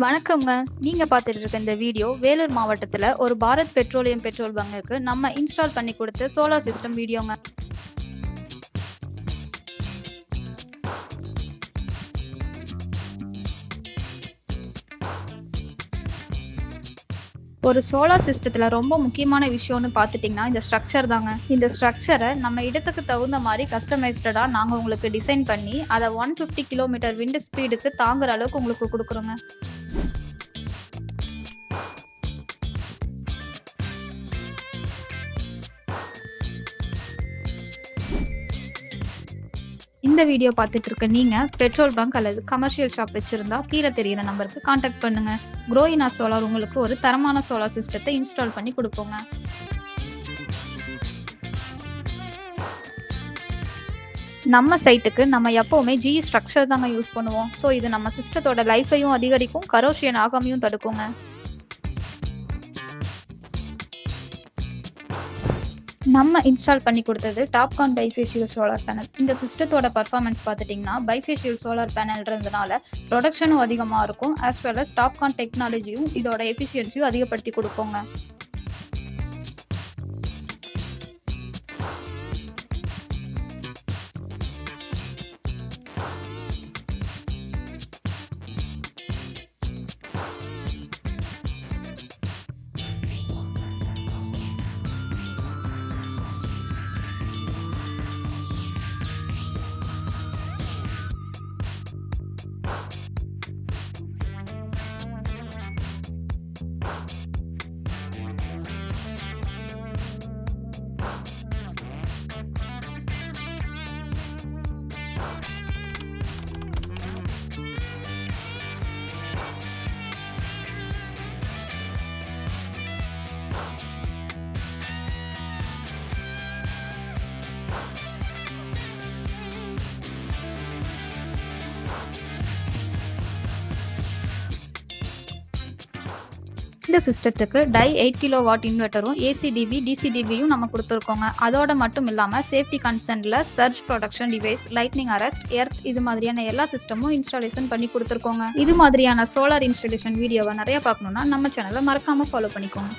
வணக்கம்ங்க. நீங்க பார்த்துட்டு இருக்க இந்த வீடியோ வேலூர் மாவட்டத்துல ஒரு பாரத் பெட்ரோலியம் பெட்ரோல் பங்குக்கு நம்ம இன்ஸ்டால் பண்ணி கொடுத்த சோலார் சிஸ்டம் வீடியோங்க. ஒரு சோலார் சிஸ்டத்துல ரொம்ப முக்கியமான விஷயம்னு பார்த்துட்டீங்கன்னா இந்த ஸ்ட்ரக்சர் தாங்க. இந்த ஸ்ட்ரக்சரை நம்ம இடத்துக்கு தகுந்த மாதிரி கஸ்டமைஸ்டடா நாங்க உங்களுக்கு டிசைன் பண்ணி அதை 150 கிலோமீட்டர் விண்ட் ஸ்பீடுக்கு தாங்குற அளவுக்கு உங்களுக்கு கொடுக்குறோங்க. இந்த வீடியோ பார்த்துட்டு இருக்க நீங்க பெட்ரோல் பங்க் அல்லது கமர்ஷியல் ஷாப் வச்சிருந்தா கீழே தெரியிற நம்பருக்கு கான்டாக்ட் பண்ணுங்க. க்ரோயினா சோலார் உங்களுக்கு ஒரு தரமான சோலார் சிஸ்டத்தை இன்ஸ்டால் பண்ணி கொடுப்போங்க. நம்ம சைட்டுக்கு நம்ம எப்பவுமே ஜிஇ ஸ்ட்ரக்சர் தாங்க யூஸ் பண்ணுவோம். ஸோ இது நம்ம சிஸ்டத்தோட லைஃபையும் அதிகரிக்கும், கரோஷியன் ஆகாமையும் தடுக்குங்க. நம்ம இன்ஸ்டால் பண்ணி கொடுத்தது டாப்கான் பைஃபேஷியல் சோலார் பேனல். இந்த சிஸ்டத்தோட பர்ஃபார்மன்ஸ் பார்த்துட்டிங்கன்னா பைஃபேஷியல் சோலார் பேனல்ன்றதுனால ப்ரொடக்ஷனும் அதிகமாக இருக்கும். ஆஸ் வெல் அஸ் டாப்கான் டெக்னாலஜியும் இதோட எஃபிஷியன்சியும் அதிகப்படுத்தி கொடுப்போங்க. இந்த சிஸ்டத்துக்கு டை 8 கிலோ வாட் இன்வெர்ட்டரும் ஏசிடிவி டிசிடிவியும் நம்ம கொடுத்துருக்கோங்க. அதோட மட்டும் இல்லாமல் சேஃப்டி கன்சர்னில் surge protection device, lightning arrest, earth இது மாதிரியான எல்லா சிஸ்டமும் இன்ஸ்டாலேஷன் பண்ணி கொடுத்துருக்கோங்க. இது மாதிரியான சோலார் இன்ஸ்டாலேஷன் வீடியோவை நிறைய பார்க்கணுன்னா நம்ம சேனலை மறக்காமல் ஃபாலோ பண்ணிக்கோங்க.